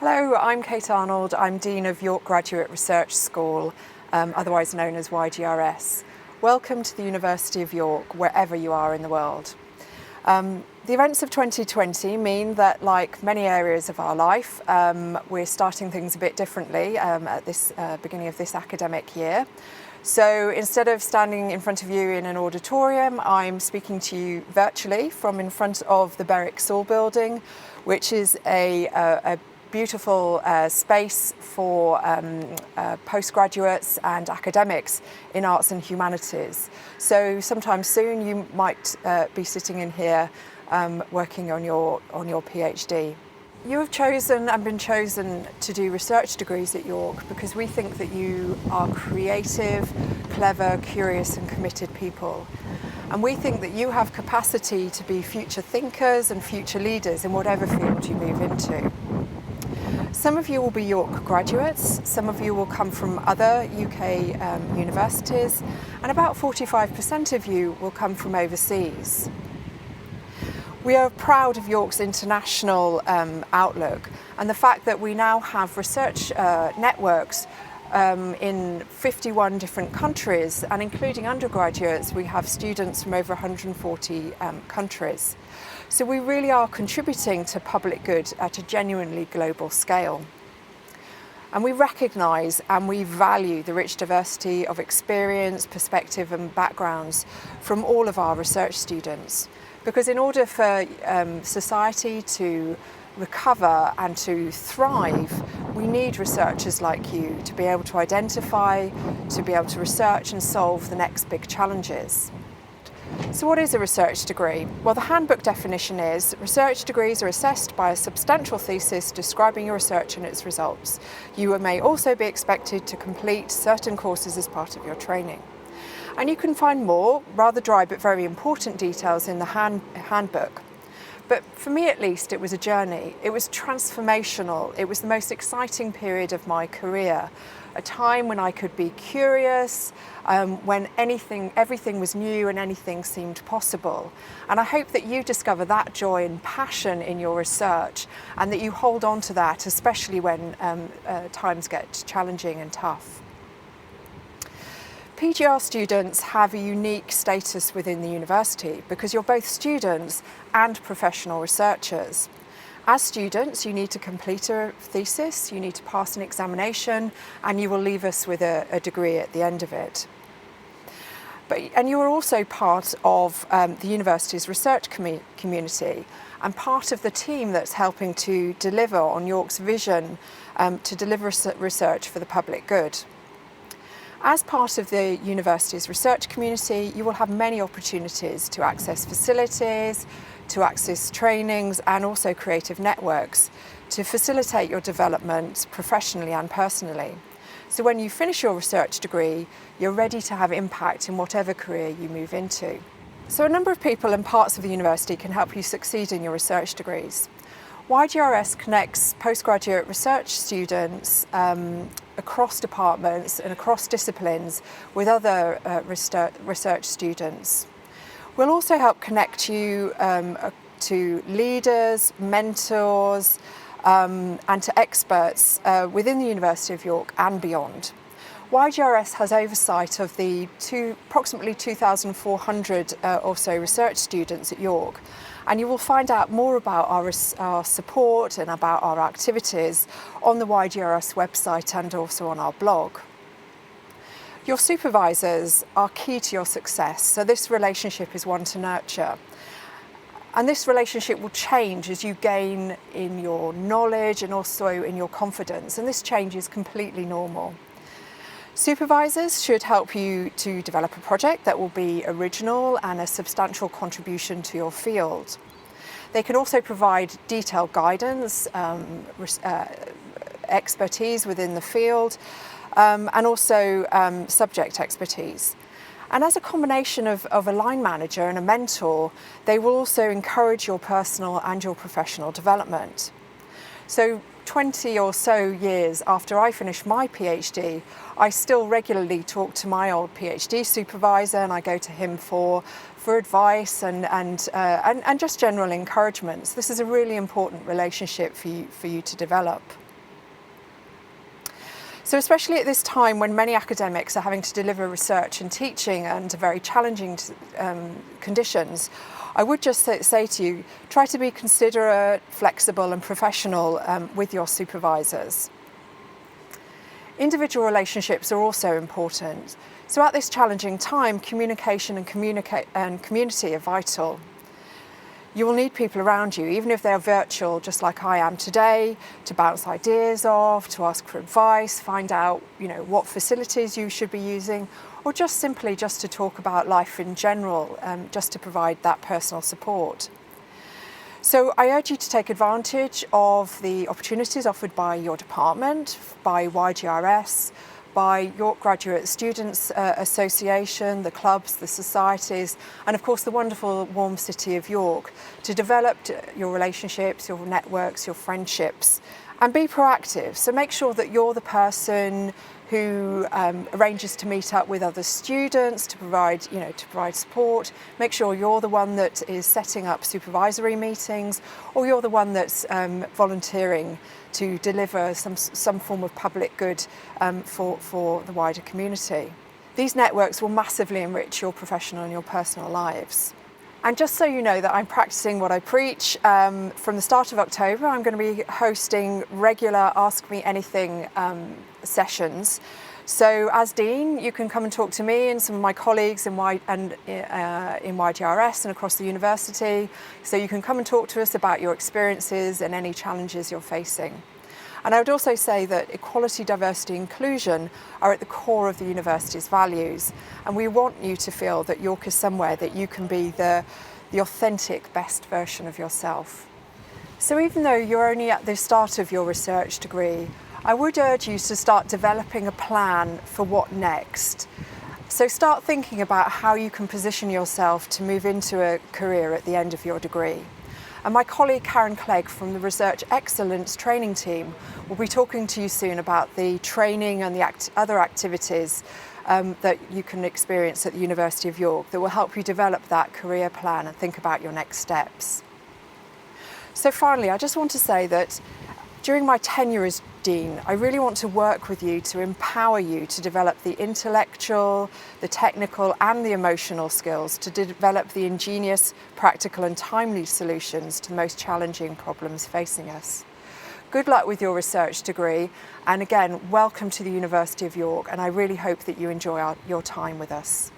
Hello, I'm Kate Arnold. I'm Dean of York Graduate Research School, otherwise known as YGRS. Welcome to the University of York, wherever you are in the world. The events of 2020 mean that, like many areas of our life, we're starting things a bit differently at this beginning of this academic year. So instead of standing in front of you in an auditorium, I'm speaking to you virtually from in front of the Berwick Saul building, which is a beautiful space for postgraduates and academics in arts and humanities. So sometime soon you might be sitting in here working on your PhD. You have chosen and been chosen to do research degrees at York because we think that you are creative, clever, curious and committed people. And we think that you have capacity to be future thinkers and future leaders in whatever field you move into. Some of you will be York graduates, some of you will come from other UK universities, and about 45% of you will come from overseas. We are proud of York's international outlook and the fact that we now have research networks in 51 different countries, and including undergraduates, we have students from over 140 countries. So we really are contributing to public good at a genuinely global scale. And we recognise and we value the rich diversity of experience, perspective and backgrounds from all of our research students. Because in order for society to recover and to thrive, we need researchers like you to be able to identify, to be able to research and solve the next big challenges. So what is a research degree? Well, the handbook definition is research degrees are assessed by a substantial thesis describing your research and its results. You may also be expected to complete certain courses as part of your training. And you can find more, rather dry but very important details in the handbook. But for me at least, it was a journey. It was transformational. It was the most exciting period of my career. A time when I could be curious, when everything was new and anything seemed possible. And I hope that you discover that joy and passion in your research and that you hold on to that, especially when times get challenging and tough. PGR students have a unique status within the university because you're both students and professional researchers. As students, you need to complete a thesis, you need to pass an examination, and you will leave us with a degree at the end of it. And you are also part of the university's research community and part of the team that's helping to deliver on York's vision to deliver research for the public good. As part of the university's research community, you will have many opportunities to access facilities, to access trainings and also creative networks to facilitate your development professionally and personally. So when you finish your research degree, you're ready to have impact in whatever career you move into. So a number of people and parts of the university can help you succeed in your research degrees. YGRS connects postgraduate research students across departments and across disciplines with other research students. We'll also help connect you to leaders, mentors and to experts within the University of York and beyond. YGRS has oversight of the approximately 2,400 or so research students at York, and you will find out more about our support and about our activities on the YGRS website and also on our blog. Your supervisors are key to your success, so this relationship is one to nurture. And this relationship will change as you gain in your knowledge and also in your confidence, and this change is completely normal. Supervisors should help you to develop a project that will be original and a substantial contribution to your field. They can also provide detailed guidance, expertise within the field, and also subject expertise. And as a combination of a line manager and a mentor, they will also encourage your personal and your professional development. So 20 or so years after I finished my PhD, I still regularly talk to my old PhD supervisor, and I go to him for advice and just general encouragements. This is a really important relationship for you to develop. So especially at this time when many academics are having to deliver research and teaching under very challenging conditions, I would just say to you, try to be considerate, flexible and professional with your supervisors. Individual relationships are also important. So at this challenging time, communication and community are vital. You will need people around you, even if they're virtual, just like I am today, to bounce ideas off, to ask for advice, find out, what facilities you should be using, or just simply to talk about life in general, just to provide that personal support. So I urge you to take advantage of the opportunities offered by your department, by YGRS, by York Graduate Students Association, the clubs, the societies, and of course the wonderful warm city of York, to develop your relationships, your networks, your friendships, and be proactive. So make sure that you're the person who arranges to meet up with other students to provide support. Make sure you're the one that is setting up supervisory meetings, or you're the one that's volunteering to deliver some form of public good for the wider community. These networks will massively enrich your professional and your personal lives. And just so you know that I'm practicing what I preach, from the start of October I'm going to be hosting regular Ask Me Anything sessions. So as Dean, you can come and talk to me and some of my colleagues in YGRS and across the university. So you can come and talk to us about your experiences and any challenges you're facing. And I would also say that equality, diversity, inclusion are at the core of the university's values. And we want you to feel that York is somewhere that you can be the authentic best version of yourself. So even though you're only at the start of your research degree, I would urge you to start developing a plan for what next. So start thinking about how you can position yourself to move into a career at the end of your degree. And my colleague Karen Clegg from the Research Excellence Training Team will be talking to you soon about the training and the other activities that you can experience at the University of York that will help you develop that career plan and think about your next steps. So finally, I just want to say that during my tenure as Dean, I really want to work with you to empower you to develop the intellectual, the technical and the emotional skills to develop the ingenious, practical and timely solutions to the most challenging problems facing us. Good luck with your research degree, and again, welcome to the University of York, and I really hope that you enjoy your time with us.